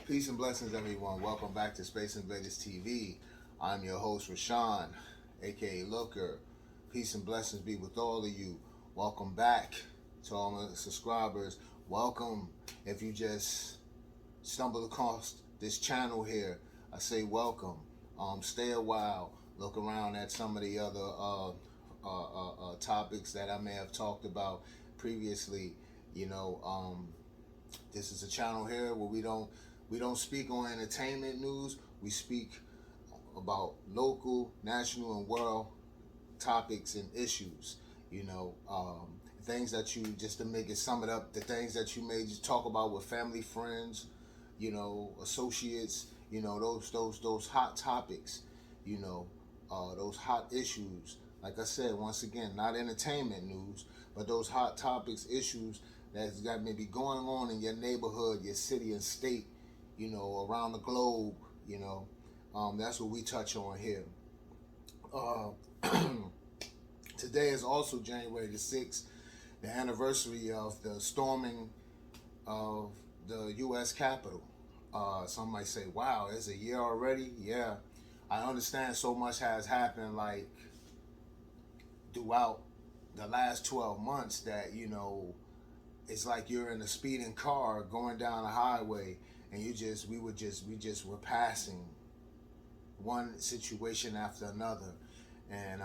Peace and blessings, everyone. Welcome back to Space Invaders TV. I'm your host, Rashawn, aka Looker. Peace and blessings be with all of you. Welcome back to all my subscribers. Welcome if you just stumbled across this channel here. I say welcome. Stay a while. Look around at some of the other topics that I may have talked about previously. This is a channel here where we don't speak on entertainment news. We speak about local, national, and world topics and issues. Things that you, just to make it sum it up, the things that you may just talk about with family, friends, associates. Those hot topics. Those hot issues. Like I said, once again, not entertainment news, but those hot topics, issues that may be going on in your neighborhood, your city and state, around the globe. That's what we touch on here. Today is also January the 6th, the anniversary of the storming of the U.S. Capitol. Some might say, wow, it's a year already. Yeah, I understand so much has happened, like, throughout the last 12 months that, it's like you're in a speeding car going down a highway, and we just were passing one situation after another, and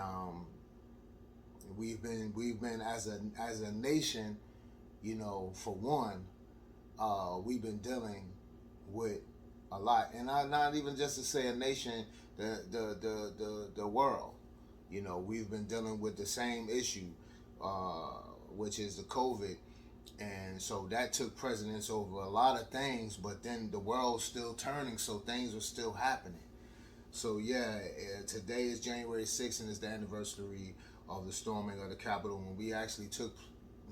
we've been as a nation, for one, we've been dealing with a lot, and not even just to say a nation, the world. We've been dealing with the same issue, which is the COVID. And so that took precedence over a lot of things, but then the world's still turning, so things are still happening. So yeah, today is January 6th, and it's the anniversary of the storming of the Capitol, when we actually took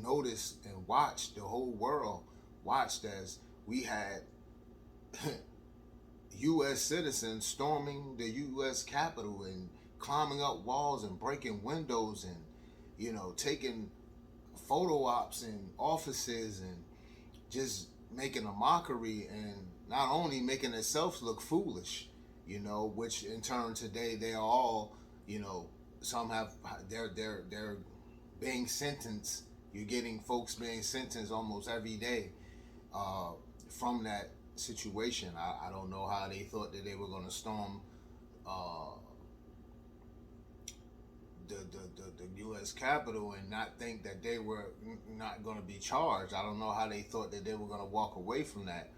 notice and watched, the whole world watched, as we had U.S. citizens storming the U.S. Capitol and climbing up walls and breaking windows and, taking photo ops in offices and just making a mockery, and not only making themselves look foolish, which in turn today they are all, some have, they're being sentenced. You're getting folks being sentenced almost every day from that situation. I don't know how they thought that they were going to storm the U.S. Capitol and not think that they were not going to be charged. I don't know how they thought that they were going to walk away from that,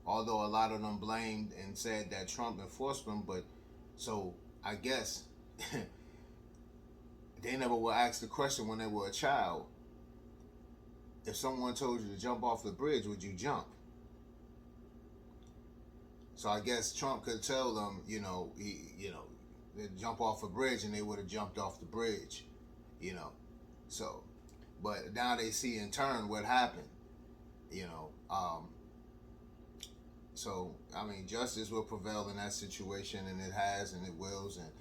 although a lot of them blamed and said that Trump enforced them. But so I guess they never were asked the question when they were a child, if someone told you to jump off the bridge, would you jump? So I guess Trump could tell them, they'd jump off a bridge, and they would have jumped off the bridge, So, but now they see in turn what happened, So, I mean, justice will prevail in that situation, and it has, and it wills, and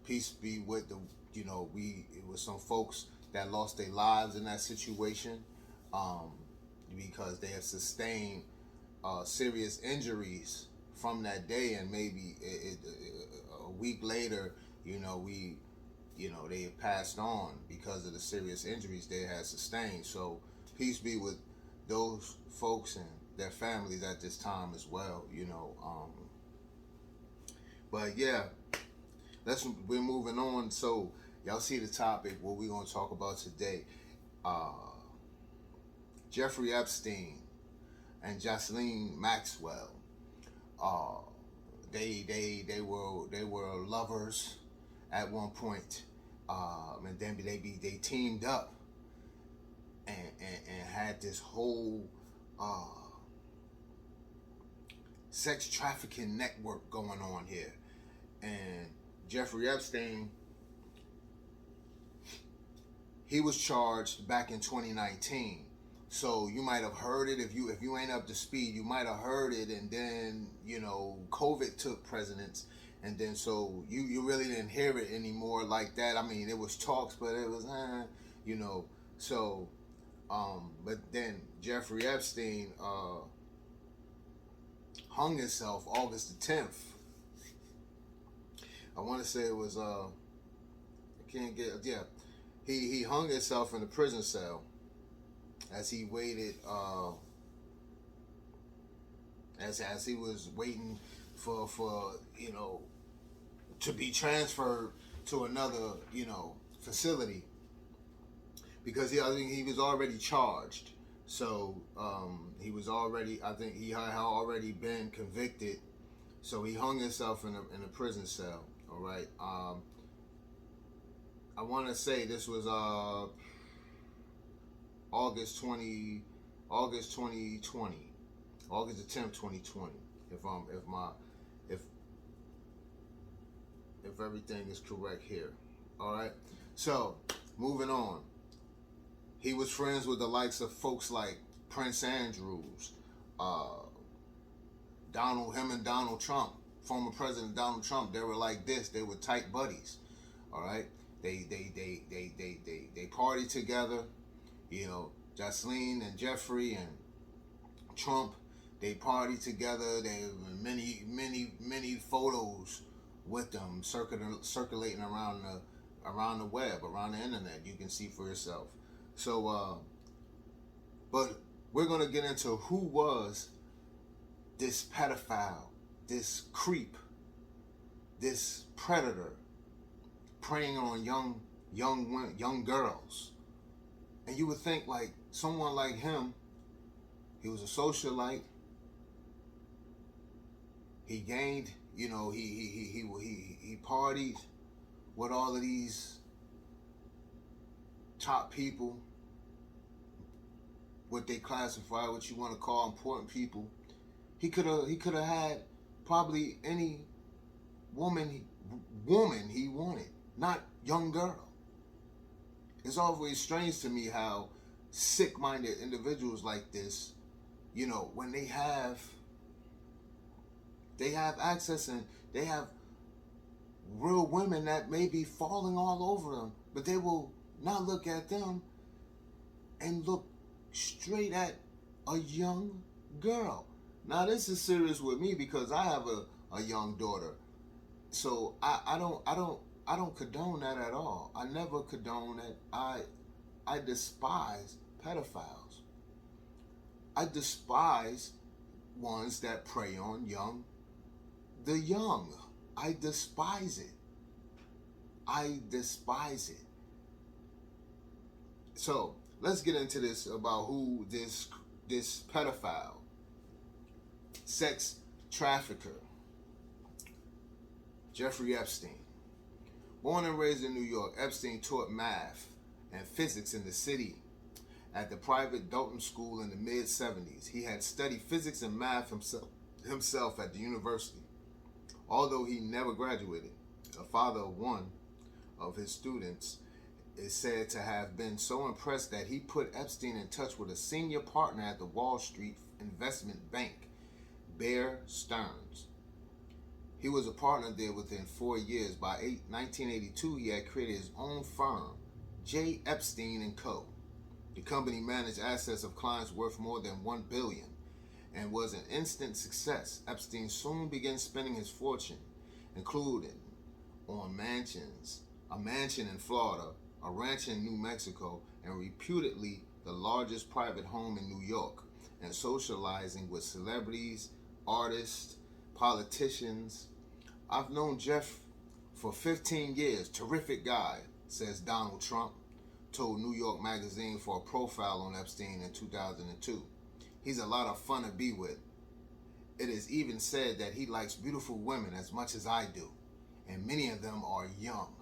peace be with the, it was some folks that lost their lives in that situation, because they have sustained serious injuries from that day, and maybe a week later, they have passed on because of the serious injuries they had sustained. So peace be with those folks and their families at this time as well. But yeah, we're moving on. So y'all see the topic, what we're gonna talk about today. Jeffrey Epstein and Ghislaine Maxwell. They were lovers at one point, and then they teamed up and had this whole sex trafficking network going on here. And Jeffrey Epstein, he was charged back in 2019. So you might have heard it. If you ain't up to speed, you might have heard it, and then COVID took precedence, and then so you really didn't hear it anymore like that. I mean, it was talks, but it was So, but then Jeffrey Epstein hung himself August the 10th. I want to say it was I can't get, yeah. He hung himself in a prison cell as he waited as he was waiting for to be transferred to another facility, because I think he was already charged. So he was already, I think he had already been convicted. So he hung himself in a prison cell. All right. I want to say this was August 2020, August the 10th, 2020. If everything is correct here. All right. So moving on. He was friends with the likes of folks like Prince Andrews, him and Donald Trump, former President Donald Trump. They were like this. They were tight buddies. All right. They partied together. Ghislaine and Jeffrey and Trump. They partied together. They many photos with them circulating around the web, around the internet. You can see for yourself. So, but we're going to get into who was this pedophile, this creep, this predator preying on young girls. And you would think like someone like him, he was a socialite. He gained, he partied with all of these top people, what they classify, what you want to call important people. He could have had probably any woman he wanted, not young girl. It's always strange to me how sick-minded individuals like this, when they have access and they have real women that may be falling all over them, but they will not look at them and look straight at a young girl. Now this is serious with me because I have a young daughter, so I don't condone that at all. I never condone that. I despise pedophiles. I despise ones that prey on the young. I despise it. So let's get into this about who this pedophile, sex trafficker, Jeffrey Epstein. Born and raised in New York, Epstein taught math and physics in the city at the private Dalton School in the mid-70s. He had studied physics and math himself at the university, although he never graduated. A father of one of his students is said to have been so impressed that he put Epstein in touch with a senior partner at the Wall Street investment bank, Bear Stearns. He was a partner there within 4 years. By 1982, he had created his own firm, J. Epstein & Co. The company managed assets of clients worth more than $1 billion and was an instant success. Epstein soon began spending his fortune, including on mansions, a mansion in Florida, a ranch in New Mexico, and reputedly the largest private home in New York, and socializing with celebrities, artists, politicians. I've known Jeff for 15 years. Terrific guy, says Donald Trump, told New York Magazine for a profile on Epstein in 2002. He's a lot of fun to be with. It is even said that he likes beautiful women as much as I do, and many of them are young.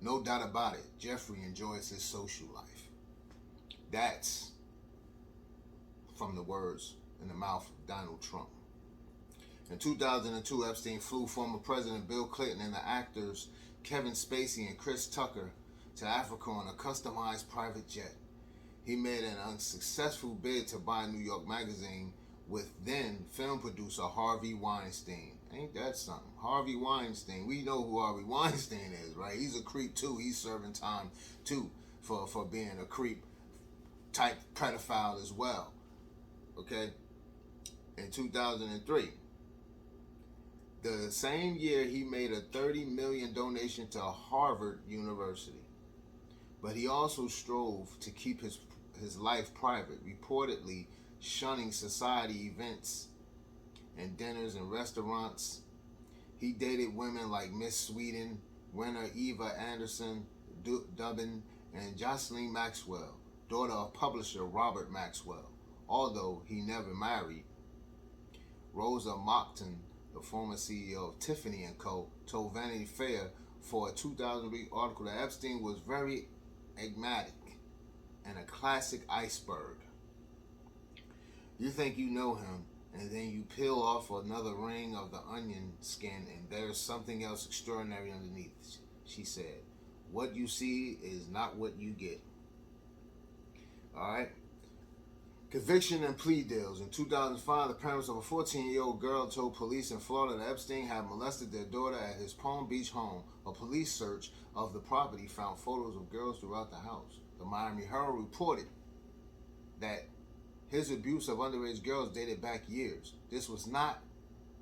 No doubt about it, Jeffrey enjoys his social life. That's from the words in the mouth of Donald Trump. In 2002, Epstein flew former President Bill Clinton and the actors Kevin Spacey and Chris Tucker to Africa on a customized private jet. He made an unsuccessful bid to buy New York Magazine with then film producer Harvey Weinstein. Ain't that something? Harvey Weinstein. We know who Harvey Weinstein is, right? He's a creep too. He's serving time too for being a creep type pedophile as well. Okay? in 2003. The same year, he made a $30 million donation to Harvard University. But he also strove to keep his life private, reportedly shunning society events and dinners and restaurants. He dated women like Miss Sweden, winner Eva Anderson Dubin, and Ghislaine Maxwell, daughter of publisher Robert Maxwell, although he never married. Rosa Mockton, the former CEO of Tiffany & Co., told Vanity Fair for a 2003 article that Epstein was very enigmatic and a classic iceberg. You think you know him, and then you peel off another ring of the onion skin, and there's something else extraordinary underneath, she said. What you see is not what you get. All right? Conviction and plea deals. In 2005, the parents of a 14-year-old girl told police in Florida that Epstein had molested their daughter at his Palm Beach home. A police search of the property found photos of girls throughout the house. The Miami Herald reported that his abuse of underage girls dated back years. This was not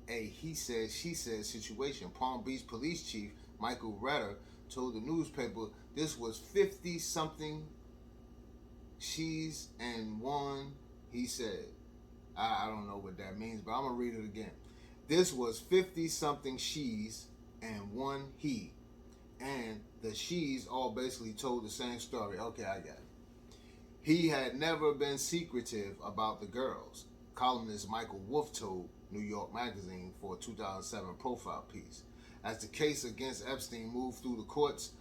a he said, she said situation. Palm Beach Police Chief Michael Redder told the newspaper this was 50-something she's and one, he said. I don't know what that means, but I'm going to read it again. This was 50-something she's and one he. And the she's all basically told the same story. Okay, I got it. He had never been secretive about the girls, columnist Michael Wolff told New York Magazine for a 2007 profile piece. As the case against Epstein moved through the courts,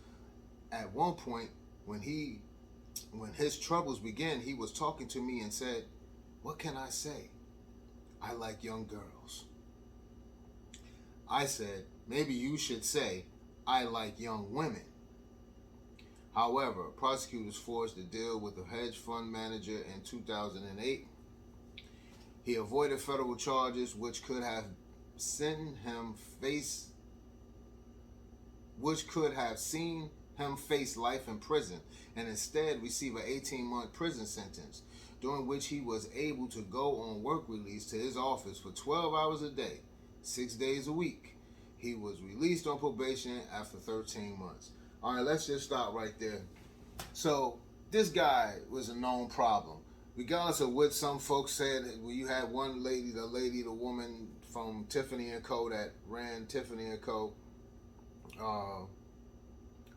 at one point, when his troubles began, he was talking to me and said, "What can I say? I like young girls." I said, "Maybe you should say, I like young women." However, prosecutors forged a deal with a hedge fund manager in 2008. He avoided federal charges, which could have seen him face life in prison, and instead receive an 18-month prison sentence, during which he was able to go on work release to his office for 12 hours a day, 6 days a week. He was released on probation after 13 months. All right, let's just stop right there. So this guy was a known problem. Regardless of what some folks said, you had one lady, the woman from Tiffany & Co. that ran Tiffany & Co.,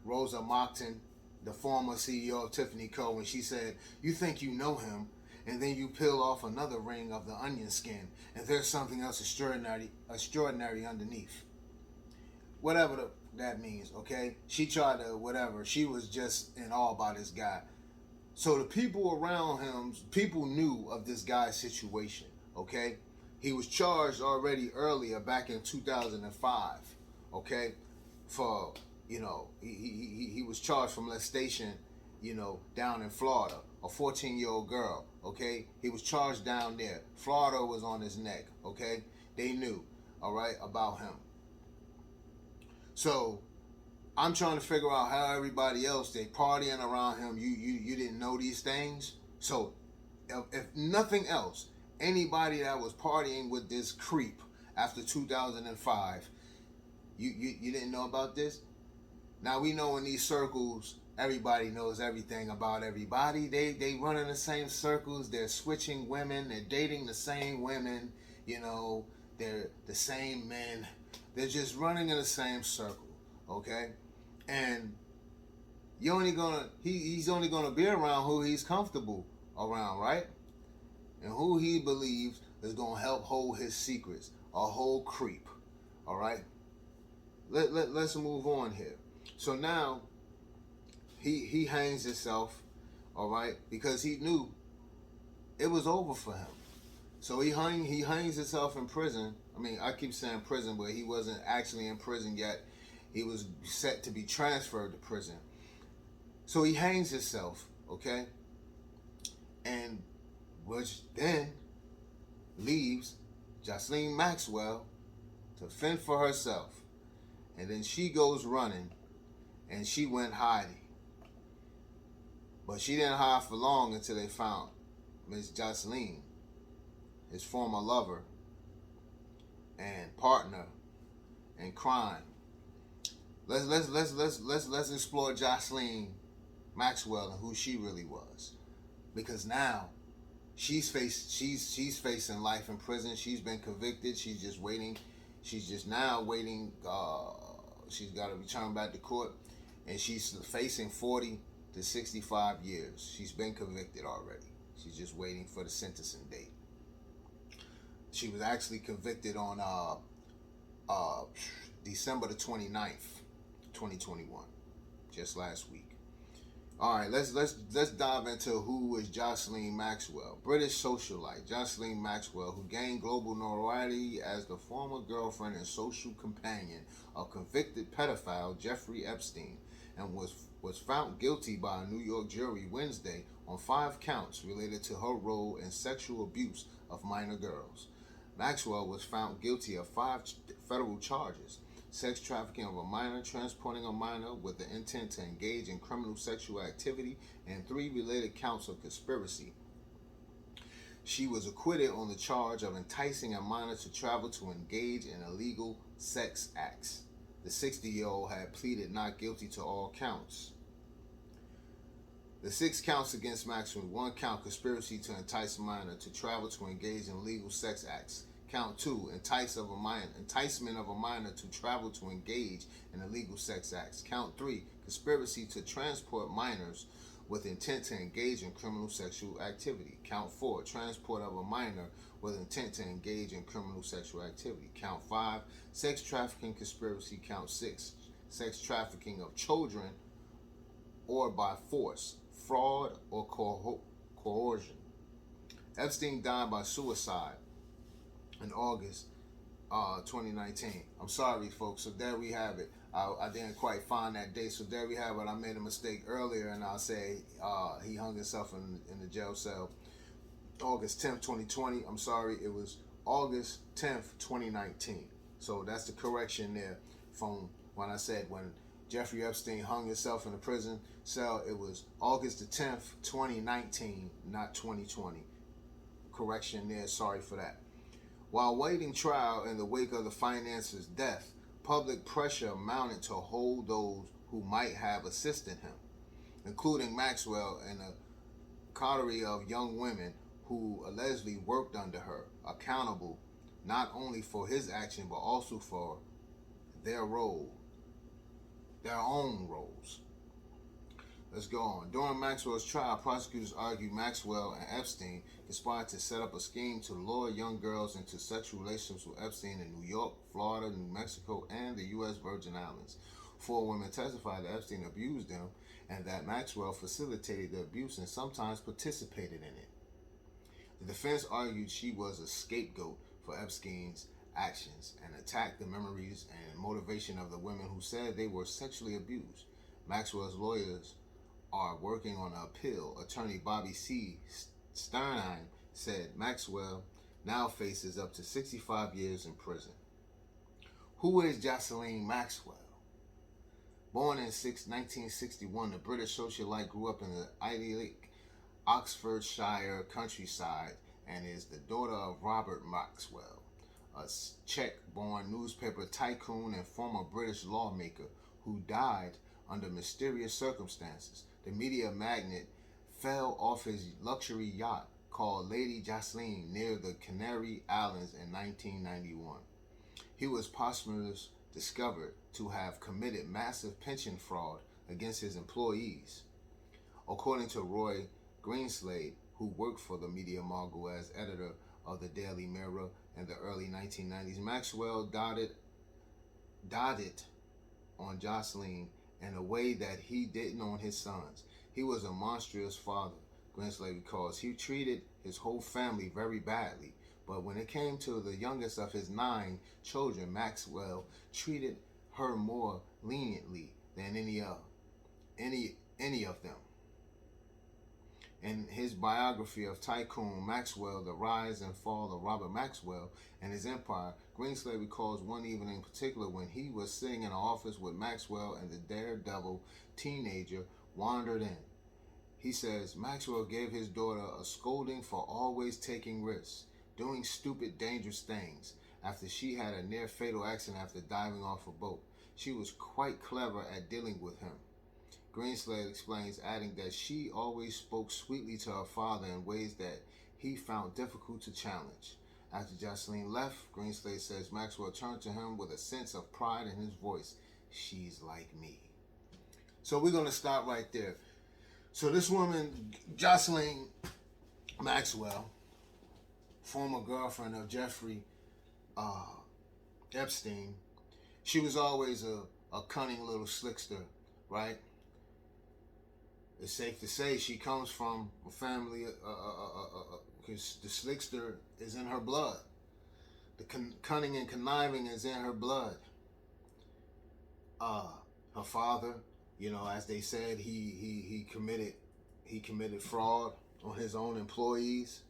Rosa Mockton, the former CEO of Tiffany Co., and she said, you think you know him, and then you peel off another ring of the onion skin, and there's something else extraordinary underneath. Whatever that means, okay? She tried to, whatever. She was just in awe by this guy. So the people around him, people knew of this guy's situation, okay? He was charged already earlier, back in 2005, okay? For, he was charged for molestation, down in Florida. A 14-year-old girl, okay? He was charged down there. Florida was on his neck, okay? They knew, all right, about him. So I'm trying to figure out how everybody else, they partying around him, you didn't know these things. So if nothing else, anybody that was partying with this creep after 2005, you didn't know about this? Now we know in these circles, everybody knows everything about everybody. They run in the same circles. They're switching women. They're dating the same women. They're the same men. They're just running in the same circle, okay? And he's only gonna be around who he's comfortable around, right? And who he believes is gonna help hold his secrets. A whole creep, all right? Let's move on here. So now he hangs himself, all right, because he knew it was over for him. So he hangs himself in prison. I mean, I keep saying prison, but he wasn't actually in prison yet. He was set to be transferred to prison. So he hangs himself, okay? And which then leaves Ghislaine Maxwell to fend for herself. And then she goes running, and she went hiding. But she didn't hide for long until they found Miss Ghislaine, his former lover and partner in crime. Let's explore Ghislaine Maxwell and who she really was, because now she's facing life in prison. She's been convicted. She's just waiting. She's just now waiting. She's got to return back to court, and she's facing 40 to 65 years. She's been convicted already. She's just waiting for the sentencing date. She was actually convicted on December the 29th, 2021, just last week. All right, let's dive into who is Ghislaine Maxwell. British socialite Ghislaine Maxwell, who gained global notoriety as the former girlfriend and social companion of convicted pedophile Jeffrey Epstein, and was found guilty by a New York jury Wednesday on 5 counts related to her role in sexual abuse of minor girls. Maxwell was found guilty of 5 federal charges: sex trafficking of a minor, transporting a minor with the intent to engage in criminal sexual activity, and 3 related counts of conspiracy. She was acquitted on the charge of enticing a minor to travel to engage in illegal sex acts. The 60-year-old had pleaded not guilty to all counts. The 6 counts against Maxwell: 1 count, conspiracy to entice a minor to travel to engage in illegal sex acts. Count 2, enticement of a minor to travel to engage in illegal sex acts. Count 3, conspiracy to transport minors with intent to engage in criminal sexual activity. Count 4, transport of a minor with intent to engage in criminal sexual activity. Count 5, sex trafficking conspiracy. Count 6, sex trafficking of children or by force, fraud, or coercion. Epstein died by suicide in August 2019. I'm sorry, folks. So there we have it. I didn't quite find that date, so there we have it. I made a mistake earlier, and I'll say he hung himself in the jail cell August 10th, 2020. I'm sorry, it was August 10th, 2019. So that's the correction there from when I said when Jeffrey Epstein hung himself in the prison cell. It was August the 10th, 2019, not 2020. Correction there. Sorry for that. While waiting trial in the wake of the financer's death, public pressure mounted to hold those who might have assisted him, including Maxwell and a coterie of young women who allegedly worked under her, accountable not only for his action but also for their own roles. Let's go on. During Maxwell's trial, prosecutors argued Maxwell and Epstein conspired to set up a scheme to lure young girls into sexual relations with Epstein in New York, Florida, New Mexico, and the U.S. Virgin Islands. 4 women testified that Epstein abused them and that Maxwell facilitated the abuse and sometimes participated in it. The defense argued she was a scapegoat for Epstein's actions and attacked the memories and motivation of the women who said they were sexually abused. Maxwell's lawyers are working on an appeal. Attorney Bobby C. Sternheim said Maxwell now faces up to 65 years in prison. Who is Ghislaine Maxwell? Born in 1961, the British socialite grew up in the idyllic Oxfordshire countryside and is the daughter of Robert Maxwell, a Czech-born newspaper tycoon and former British lawmaker who died under mysterious circumstances. The media magnate fell off his luxury yacht called Lady Ghislaine near the Canary Islands in 1991. He was posthumously discovered to have committed massive pension fraud against his employees. According to Roy Greenslade, who worked for the media mogul as editor of the Daily Mirror in the early 1990s, Maxwell dotted on Ghislaine in a way that he didn't on his sons. He was a monstrous father, Greenslade recalls. He treated his whole family very badly, but when it came to the youngest of his 9 children, Maxwell treated her more leniently than any of them. In his biography of Tycoon Maxwell, The Rise and Fall of Robert Maxwell and His Empire, Greenslade recalls one evening in particular when he was sitting in an office with Maxwell and the daredevil teenager wandered in. He says Maxwell gave his daughter a scolding for always taking risks. doing stupid, dangerous things after she had a near fatal accident after diving off a boat. She was quite clever at dealing with him. Greenslade explains, adding that she always spoke sweetly to her father in ways that he found difficult to challenge. After Jocelyn left, Greenslade says Maxwell turned to him with a sense of pride in his voice. She's like me. So we're going to stop right there. So this woman, Ghislaine Maxwell, former girlfriend of Jeffrey Epstein, she was always a cunning little slickster, right? It's safe to say she comes from a family, because the slickster is in her blood. The cunning and conniving is in her blood. Her father, as they said, he committed fraud on his own employees.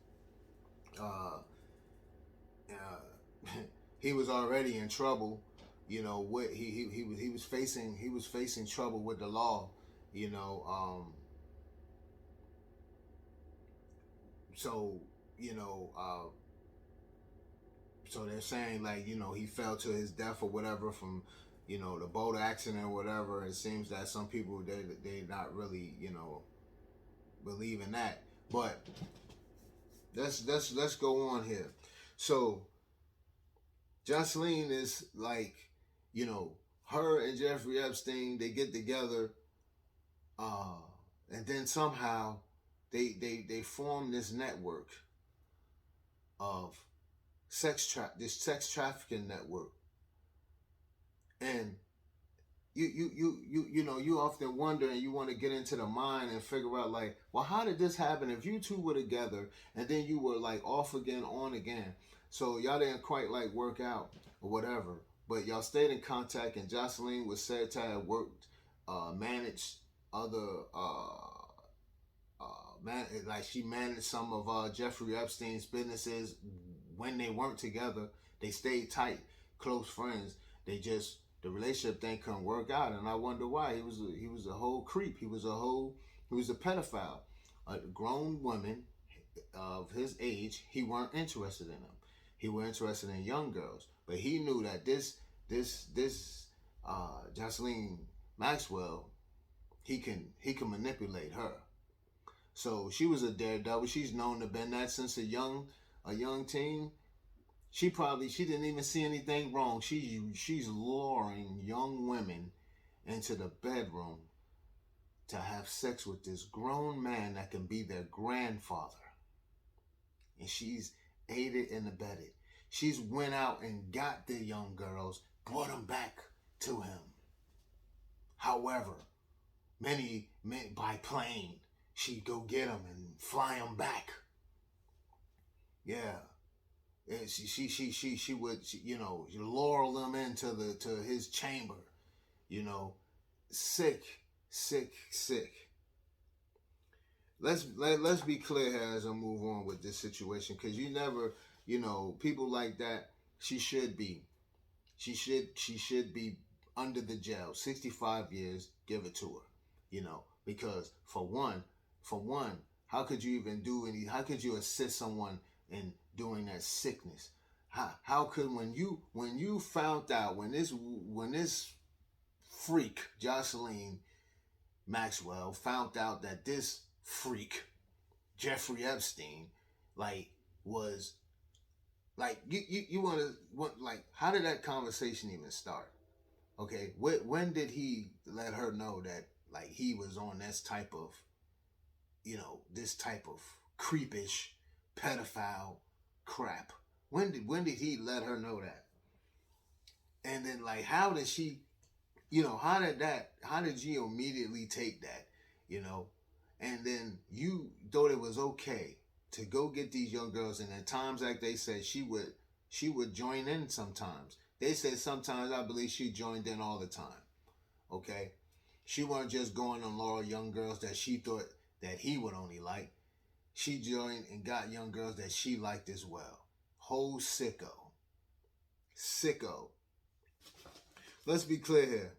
He was already in trouble. He was facing trouble with the law. So they're saying he fell to his death or whatever from the boat accident or whatever. It seems that some people they not really believe in that, but let's go on here. So Jocelyn is her and Jeffrey Epstein, they get together, and then somehow they form this network of this sex trafficking network. And you often wonder, and you want to get into the mind and figure out well, how did this happen if you two were together and then you were off again, on again? So y'all didn't quite work out or whatever, but y'all stayed in contact, and Jocelyn was said to have worked, managed other, she managed some of Jeffrey Epstein's businesses when they weren't together. They stayed tight, close friends. The relationship thing couldn't work out, and I wonder why. He was a whole creep. He was a pedophile. A grown woman of his age, he weren't interested in them. He was interested in young girls, but he knew that this Ghislaine Maxwell, he can manipulate her. So she was a daredevil. She's known to have been that since a young teen. She didn't even see anything wrong. She's luring young women into the bedroom to have sex with this grown man that can be their grandfather. And she's aided and abetted. She's went out and got the young girls, brought them back to him. However, many by plane, she'd go get them and fly them back. Yeah. And she would lure them to his chamber, sick. Let's be clear here as I move on with this situation, because you never, people like that. She should be under the jail, 65 years. Give it to her, because for one, how could you even how could you assist someone in doing that sickness? How could when you found out, when this freak Ghislaine Maxwell found out that this freak Jeffrey Epstein was you want how did that conversation even start? Okay, when did he let her know that he was on this type of creepish pedophile crap? When did he let her know that? And then how did she, how did you immediately take that, and then you thought it was okay to go get these young girls, and at times, like they said, she would join in sometimes. They said sometimes, I believe she joined in all the time. Okay, she wasn't just going on loyal young girls that she thought that he would only like. She joined and got young girls that she liked as well. Whole sicko. Let's be clear here.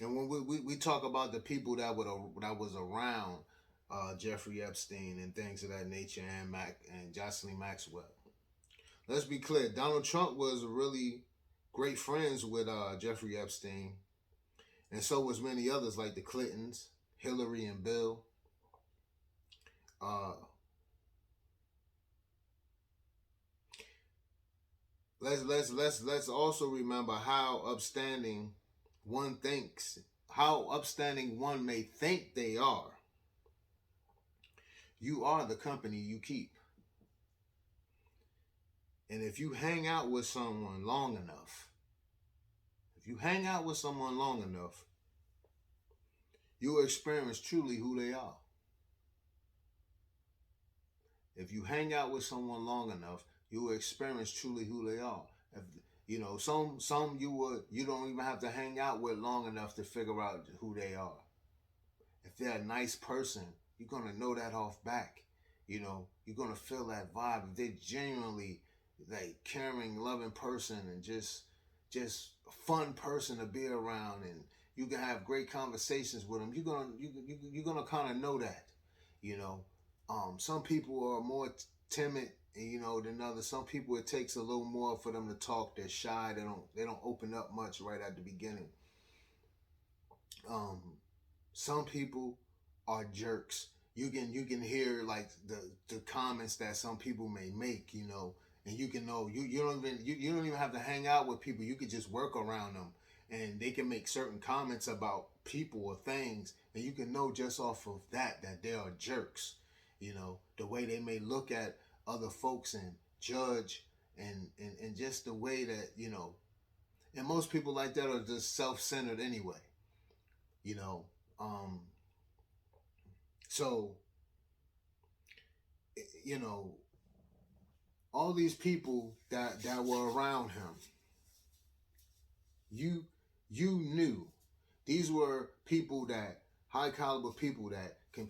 And when we talk about the people that was around Jeffrey Epstein and things of that nature, and Jocelyn Maxwell, let's be clear. Donald Trump was really great friends with Jeffrey Epstein, and so was many others like the Clintons, Hillary and Bill. Uh, let's also remember how upstanding one may think they are. You are the company you keep. And if you hang out with someone long enough, you will experience truly who they are. If you hang out with someone long enough, you will experience truly who they are. If, some you don't even have to hang out with long enough to figure out who they are. If they're a nice person, you're gonna know that off back. You're gonna feel that vibe. If they're genuinely like caring, loving person and just a fun person to be around, and you can have great conversations with them, you're gonna kind of know that. You know, some people are more timid, than others. Some people it takes a little more for them to talk. They're shy. They don't open up much right at the beginning. Some people are jerks. You can hear like the comments that some people may make, and you can know you don't even have to hang out with people. You can just work around them, and they can make certain comments about people or things, and you can know just off of that they are jerks. The way they may look at other folks and judge, and just the way that and most people like that are just self-centered anyway. you know um so you know all these people that were around him, you knew these were people, that high caliber people that can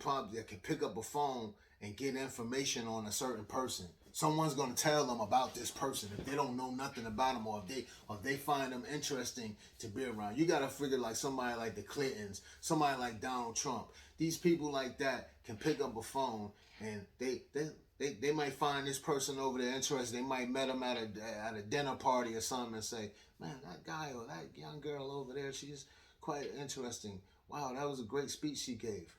pick up a phone and get information on a certain person. Someone's going to tell them about this person if they don't know nothing about them, or if they find them interesting to be around. You got to figure like somebody like the Clintons, somebody like Donald Trump. These people like that can pick up a phone, and they might find this person over there interesting. They might met him at a dinner party or something and say, man, that guy or that young girl over there, she's quite interesting. Wow, that was a great speech she gave.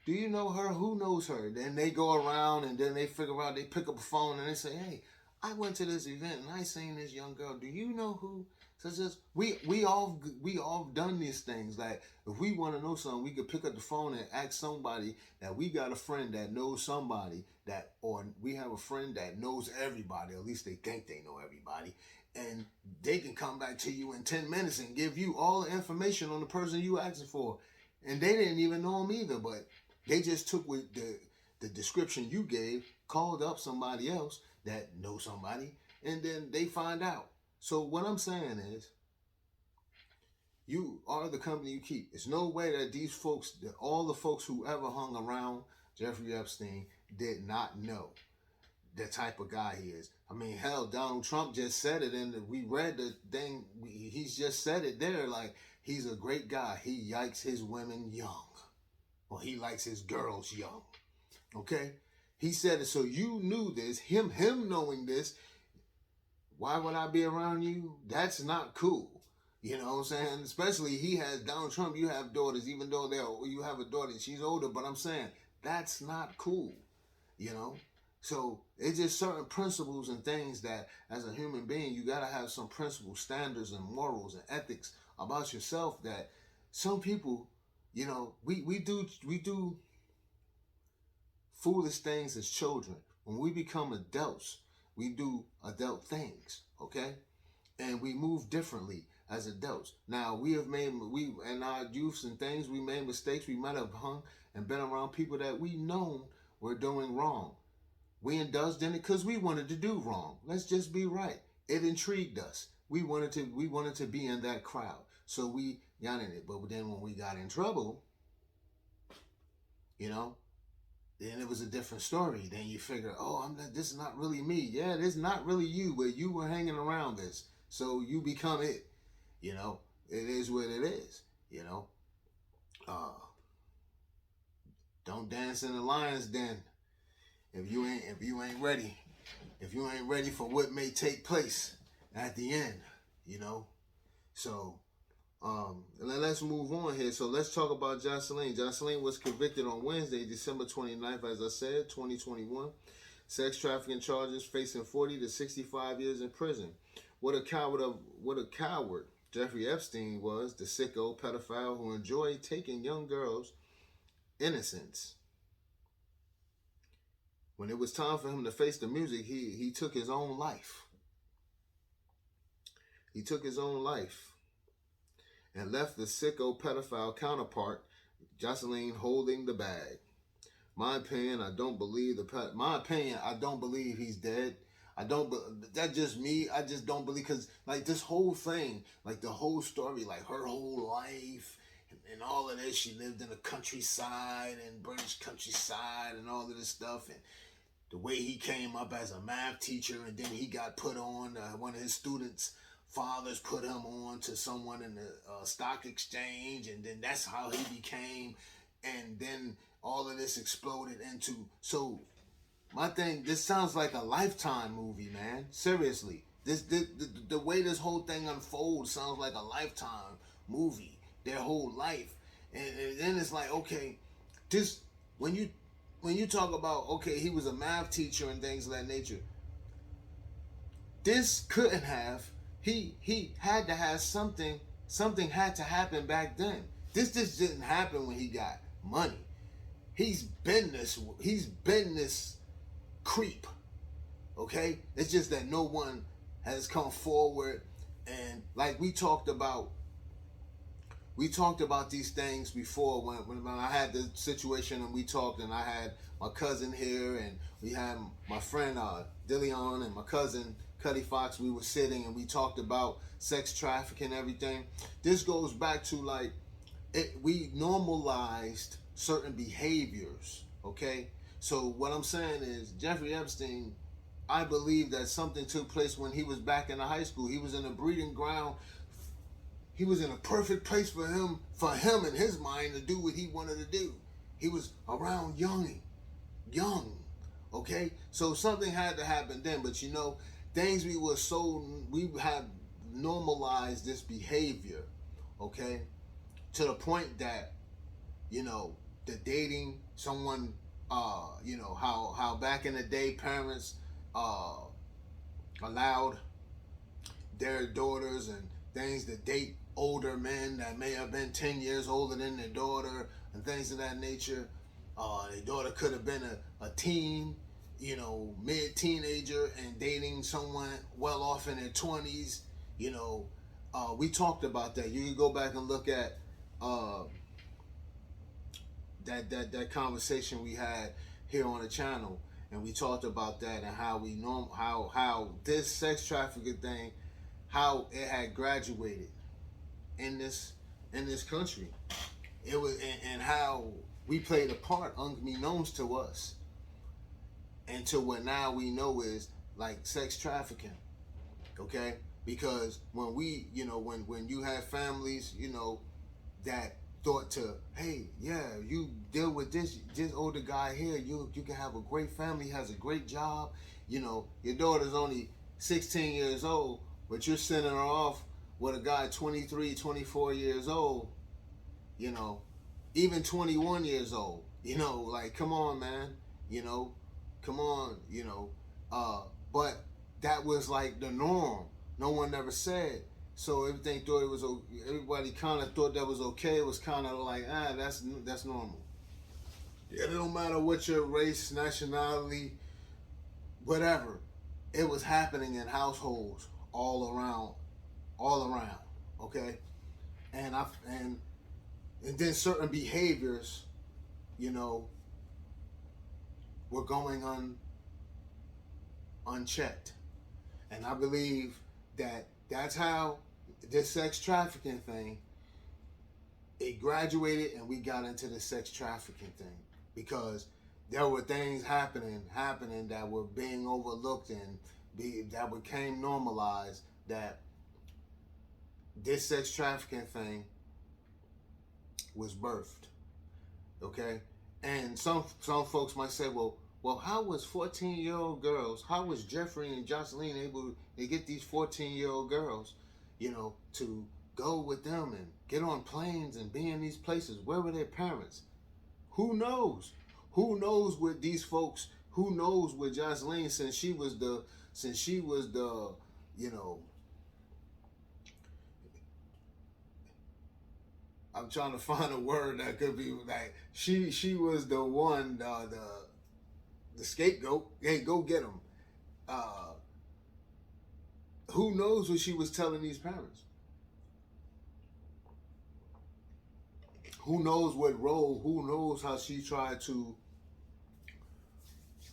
Do you know her? Who knows her? Then they go around and then they figure out, they pick up a phone and they say, hey, I went to this event and I seen this young girl. Do you know who? So it's just, we all done these things. Like if we want to know something, we could pick up the phone and ask somebody that we got a friend that knows somebody or we have a friend that knows everybody. At least they think they know everybody. And they can come back to you in 10 minutes and give you all the information on the person you asking for. And they didn't even know him either, but they just took with the description you gave, called up somebody else that knows somebody, and then they find out. So what I'm saying is, you are the company you keep. It's no way that these folks, that all the folks who ever hung around Jeffrey Epstein did not know the type of guy he is. I mean, hell, Donald Trump just said it, and we read the thing. He's just said it there, like he's a great guy. He likes his women young. Well, he likes his girls young. Okay? He said it, so you knew this. Him knowing this, why would I be around you? That's not cool. You know what I'm saying? Especially he has Donald Trump, you have daughters, even though you have a daughter, she's older, but I'm saying that's not cool. So it's just certain principles and things that as a human being, you gotta have some principles, standards, and morals and ethics about yourself that some people, we do foolish things as children. When we become adults, we do adult things, okay? And we move differently as adults. Now, we in our youths and things, we made mistakes. We might have hung and been around people that we known were doing wrong. We indulged in it because we wanted to do wrong. Let's just be right. It intrigued us. We wanted to be in that crowd. So we got in it. But then when we got in trouble, then it was a different story. Then you figure, this is not really me. Yeah, this is not really you, but you were hanging around this. So you become it. It is what it is. Don't dance in the lion's den if you ain't ready. if you ain't ready for what may take place at the end, you know. So let's move on here. So let's talk about Jocelyn. Jocelyn was convicted on Wednesday, December 29th, as I said, 2021. Sex trafficking charges, facing 40 to 65 years in prison. What a coward Jeffrey Epstein was, the sicko pedophile who enjoyed taking young girls' innocence. When it was time for him to face the music, he took his own life. He took his own life and left the sicko pedophile counterpart, Jocelyn, holding the bag. My opinion, I don't believe he's dead. That's just me. I just don't believe, because like this whole thing, like the whole story, like her whole life and all of this, she lived in the countryside and British countryside and all of this stuff, and the way he came up as a math teacher, and then he got put on, one of his students' fathers put him on to someone in the stock exchange, and then that's how he became, and then all of this exploded into, so my thing, this sounds like a Lifetime movie, man. Seriously. The way this whole thing unfolds sounds like a Lifetime movie. Their whole life. And then it's like, okay, this when you talk about, okay, he was a math teacher and things of that nature, this couldn't have, he had to have something had to happen back then. This just didn't happen when he got money. He's been this creep, okay? It's just that no one has come forward, and like we talked about these things before when I had the situation, and we talked, and I had my cousin here, and we had my friend Dillion and my cousin Cuddy Fox. We were sitting and we talked about sex trafficking and everything. This goes back to like we normalized certain behaviors, okay? So what I'm saying is, Jeffrey Epstein, I believe that something took place when he was back in the high school. He was in a breeding ground. He was in a perfect place for him in his mind to do what he wanted to do. He was around young, okay? So something had to happen then, but you know, things we had normalized this behavior, okay? To the point that, you know, the dating someone, you know, how back in the day parents allowed their daughters and things to date older men that may have been 10 years older than their daughter and things of that nature. Their daughter could have been a teen, you know, mid-teenager and dating someone well off in their 20s. You know, we talked about that. You can go back and look at that conversation we had here on the channel, and we talked about that and how how this sex trafficking thing, how it had graduated in this country. It was, and how we played a part unbeknownst to us, and to what now we know is like sex trafficking, okay? Because when we, you know, when you have families, you know, that thought to, hey, yeah, you deal with this older guy here, you can have a great family, has a great job, you know, your daughter's only 16 years old, but you're sending her off with a guy 23, 24 years old, you know, even 21 years old, you know, like, come on, man, you know, come on, you know, but that was like the norm. No one never said. So everybody kind of thought that was okay. It was kind of like, that's normal. Yeah, it don't matter what your race, nationality, whatever. It was happening in households all around, okay? And then certain behaviors, you know, were going unchecked. And I believe that that's how this sex trafficking thing, it graduated, and we got into the sex trafficking thing because there were things happening that were being overlooked and that became normalized, that this sex trafficking thing was birthed, okay? And some folks might say, well, Well, how was 14-year-old girls, how was Jeffrey and Jocelyn able to get these 14-year-old girls, to go with them and get on planes and be in these places? Where were their parents? Who knows? Who knows with these folks? Who knows with Jocelyn, since she was the, you know, I'm trying to find a word that could be like, she was the one, the scapegoat. Hey, go get him. Uh, who knows what she was telling these parents? Who knows what role? Who knows how she tried to?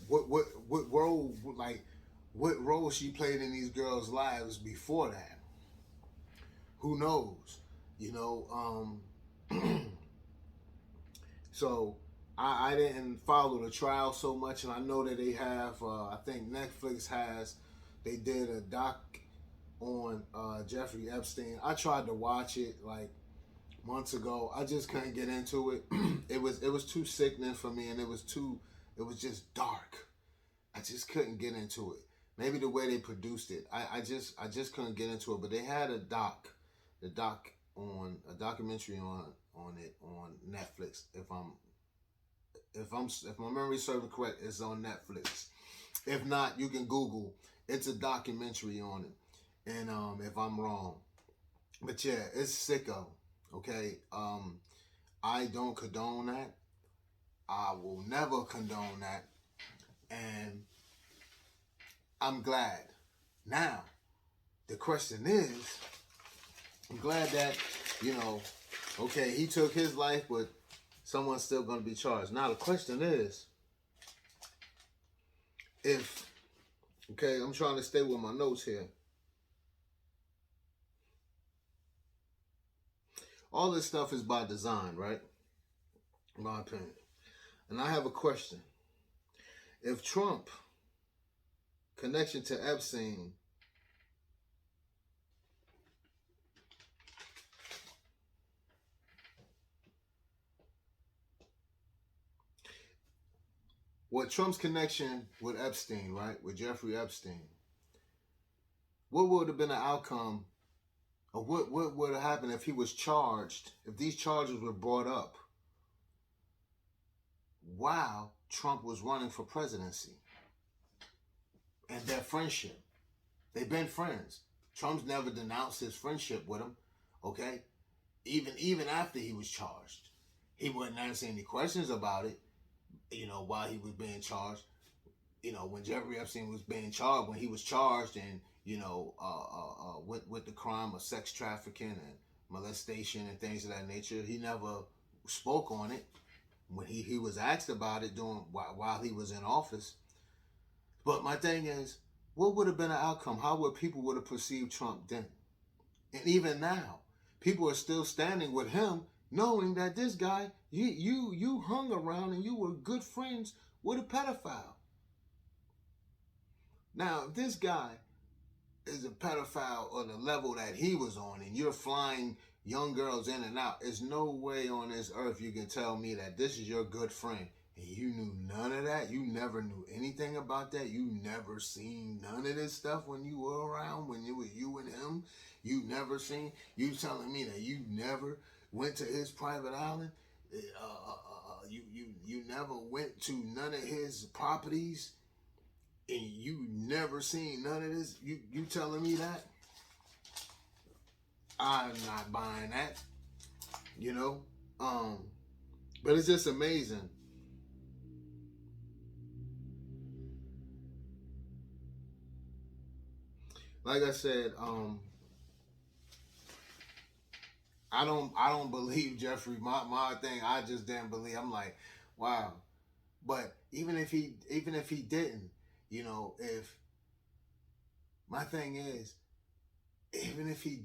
What role, like what role she played in these girls' lives before that? Who knows? You know. So I didn't follow the trial so much, and I know that they have. I think Netflix has. They did a doc on Jeffrey Epstein. I tried to watch it like months ago. I just couldn't get into it. It was too sickening for me, and it was just dark. I just couldn't get into it. Maybe the way they produced it, I just couldn't get into it. But they had a documentary on it on Netflix. If my memory serves me correct, it's on Netflix. If not, you can Google. It's a documentary on it. And if I'm wrong, but yeah, it's sicko. Okay, I don't condone that. I will never condone that, and I'm glad. Now, the question is, I'm glad that okay, he took his life, but someone's still going to be charged. Now, the question is, I'm trying to stay with my notes here. All this stuff is by design, right? In my opinion. And I have a question. If Trump connection to Epstein Trump's connection with Epstein, right? With Jeffrey Epstein, what would have been the outcome, or what would have happened if he was charged, if these charges were brought up while Trump was running for presidency? And their friendship. They've been friends. Trump's never denounced his friendship with him, okay? Even after he was charged. He wouldn't answer any questions about it, while he was being charged. When Jeffrey Epstein was being charged, when he was charged and, with the crime of sex trafficking and molestation and things of that nature, he never spoke on it. When he was asked about it while he was in office. But my thing is, what would have been the outcome? How would people would have perceived Trump then? And even now, people are still standing with him, knowing that this guy, you hung around and you were good friends with a pedophile. Now, if this guy is a pedophile on the level that he was on, and you're flying young girls in and out, there's no way on this earth you can tell me that this is your good friend and you knew none of that. You never knew anything about that. You never seen none of this stuff when you were around, when it was you and him. You never seen. You telling me that you never went to his private island? You never went to none of his properties, and you never seen none of this? You telling me that? I'm not buying that, but it's just amazing. Like I said, I don't believe Jeffrey. My thing, I just didn't believe. I'm like, wow. But even if he didn't, if my thing is, even if he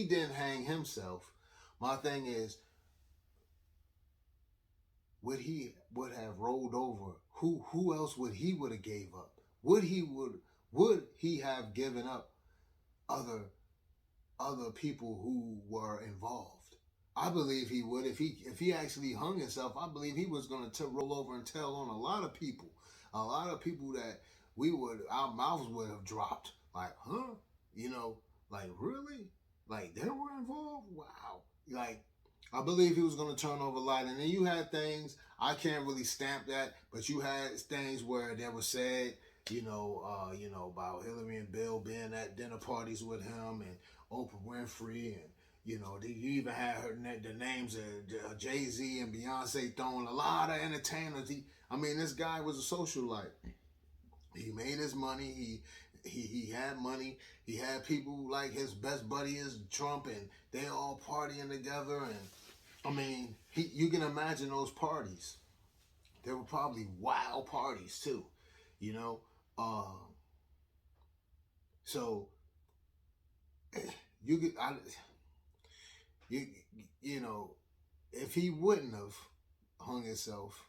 didn't hang himself, my thing is, would he have rolled over? Who else would have gave up? Would he have given up other people who were involved? I believe he would if he actually hung himself. I believe he was going to roll over and tell on a lot of people that our mouths would have dropped. Like, huh? You know, like really, like they were involved. Wow, like. I believe he was going to turn over a lot, and then you had things I can't really stamp that, but you had things where there was said, about Hillary and Bill being at dinner parties with him, and Oprah Winfrey, and you even had the names of Jay Z and Beyonce throwing a lot of entertainers. This guy was a socialite. He made his money. He had money. He had people like his best buddy is Trump, and they all partying together. And you can imagine those parties. They were probably wild parties too, you know. So you could, you you know, if he wouldn't have hung himself,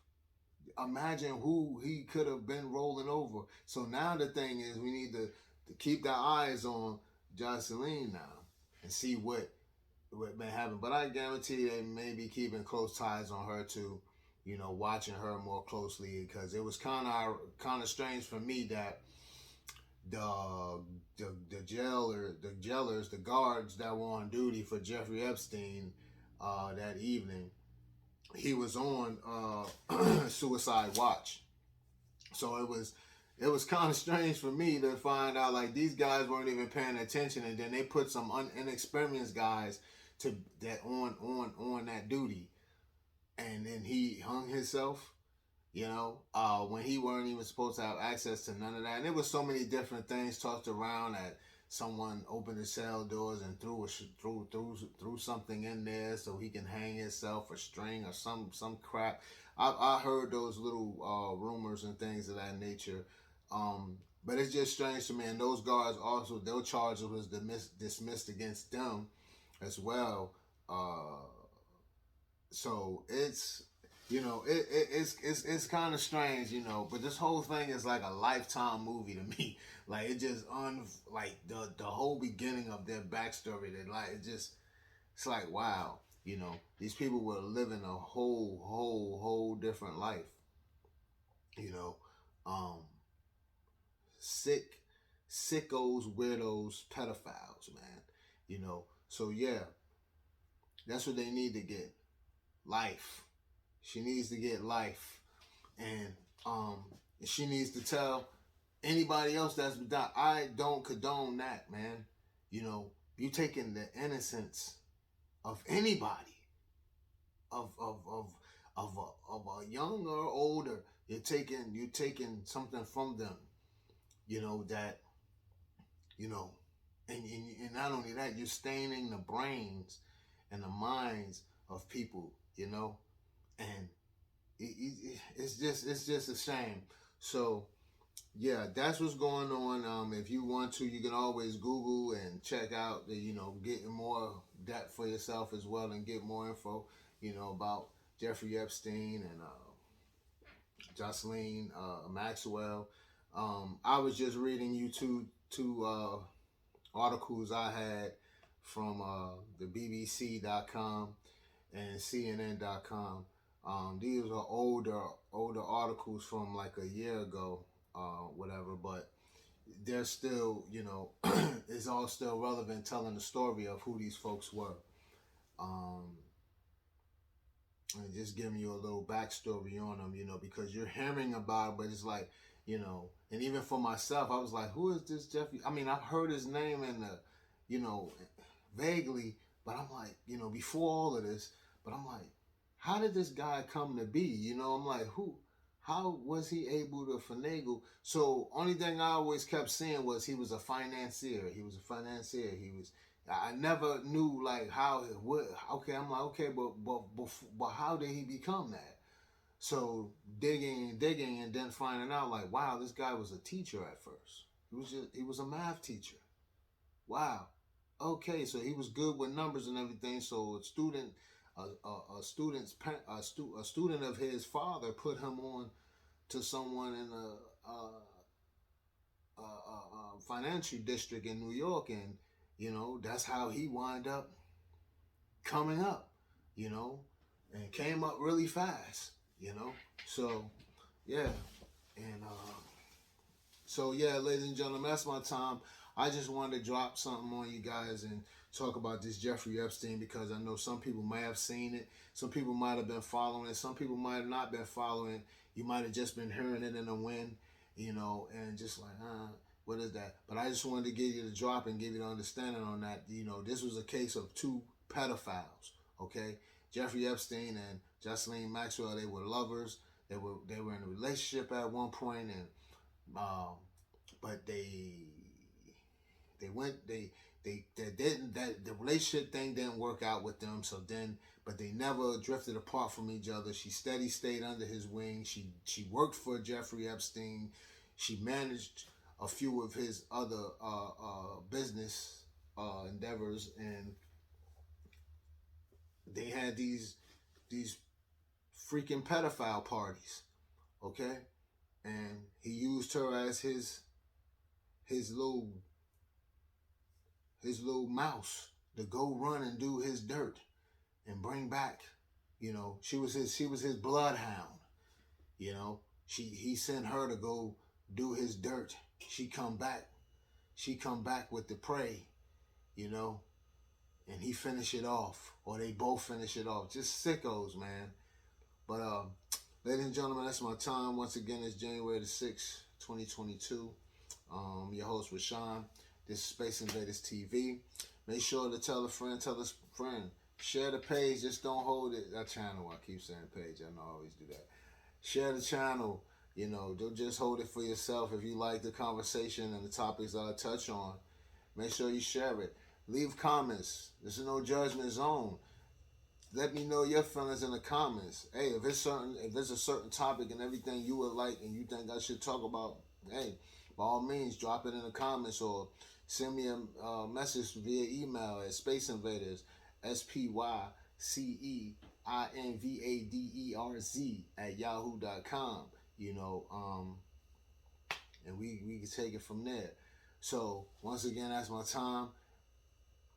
imagine who he could have been rolling over. So now the thing is, we need to keep our eyes on Jocelyn now and see what may happen. But I guarantee they may be keeping close ties on her too. Watching her more closely, because it was kind of strange for me that the jailers, the guards that were on duty for Jeffrey Epstein that evening, he was on suicide watch. So it was kind of strange for me to find out like these guys weren't even paying attention, and then they put some inexperienced guys on that duty, and then he hung himself. When he weren't even supposed to have access to none of that. And there was so many different things tossed around that someone opened the cell doors and threw something in there so he can hang himself, a string or some crap. I heard those little rumors and things of that nature. But it's just strange to me. And those guards also, their charges was dismissed against them as well. So it's kind of strange, but this whole thing is like a Lifetime movie to me. Like it just like the whole beginning of their backstory. That like it's like wow, these people were living a whole different life. You know, um, sick, sickos, weirdos, pedophiles, man. So yeah, that's what they need to get. Life. She needs to get life, and she needs to tell anybody else that's done. I don't condone that, man. You taking the innocence of anybody, of a young or older. You're taking something from them. That you know, and not only that, you're staining the brains and the minds of people. And it's just a shame. So yeah, that's what's going on. If you want to, you can always Google and check out getting more depth for yourself as well, and get more info about Jeffrey Epstein and Ghislaine Maxwell. I was just reading you two articles I had from the BBC.com and CNN.com. These are older articles from like a year ago, whatever, but they're still, it's all still relevant, telling the story of who these folks were. And just giving you a little backstory on them, because you're hearing about it, but it's like, and even for myself, I was like, who is this Jeffrey? I've heard his name in the, vaguely, but I'm like, before all of this, but I'm like, how did this guy come to be? I'm like, how was he able to finagle? So only thing I always kept seeing was he was a financier. I never knew like how it would. Okay, I'm like, okay, but how did he become that? So digging, and then finding out like, wow, this guy was a teacher at first. He was a math teacher. Wow. Okay, so he was good with numbers and everything. So a student of his father put him on to someone in a financial district in New York, and that's how he wound up coming up. you know, and came up really fast, you know. So, yeah. And so, yeah, ladies and gentlemen, that's my time. I just wanted to drop something on you guys and talk about this Jeffrey Epstein, because I know some people might have seen it. Some people might have been following it. Some people might have not been following it. You might have just been hearing it in the wind, you know, and just like, what is that? But I just wanted to give you the drop and give you the understanding on that. You know, this was a case of two pedophiles, okay? Jeffrey Epstein and Ghislaine Maxwell, they were lovers. They were in a relationship at one point, and but they didn't, that the relationship thing didn't work out with them. So then, but they never drifted apart from each other. She steady stayed under his wing. She worked for Jeffrey Epstein. She managed a few of his other business endeavors, and they had these freaking pedophile parties, okay? And he used her as his little mouse to go run and do his dirt and bring back, you know, she was his bloodhound, you know. He sent her to go do his dirt. She come back with the prey, you know, and he finish it off, or they both finish it off. Just sickos, man. But ladies and gentlemen, that's my time. Once again, it's January the 6th, 2022. Your host, Rashawn. This is Space Invaders TV. Make sure to tell a friend, share the page. Just don't hold it. That channel, I keep saying page. I know I always do that. Share the channel. You know, don't just hold it for yourself. If you like the conversation and the topics that I touch on, make sure you share it. Leave comments. This is no judgment zone. Let me know your feelings in the comments. Hey, if there's a certain topic and everything you would like and you think I should talk about, hey, by all means, drop it in the comments, or send me a message via email at spaceinvaders, SPYCEINVADERZ at yahoo.com. You know, and we can take it from there. So once again, that's my time.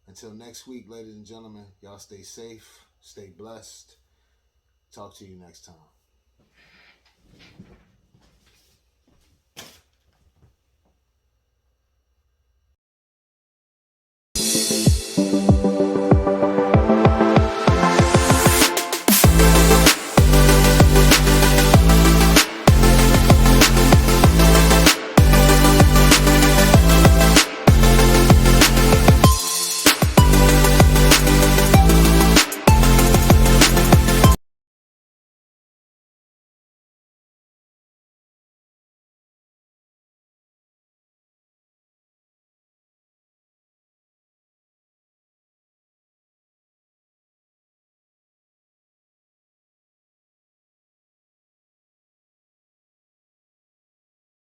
Until next week, ladies and gentlemen, y'all stay safe, stay blessed. Talk to you next time.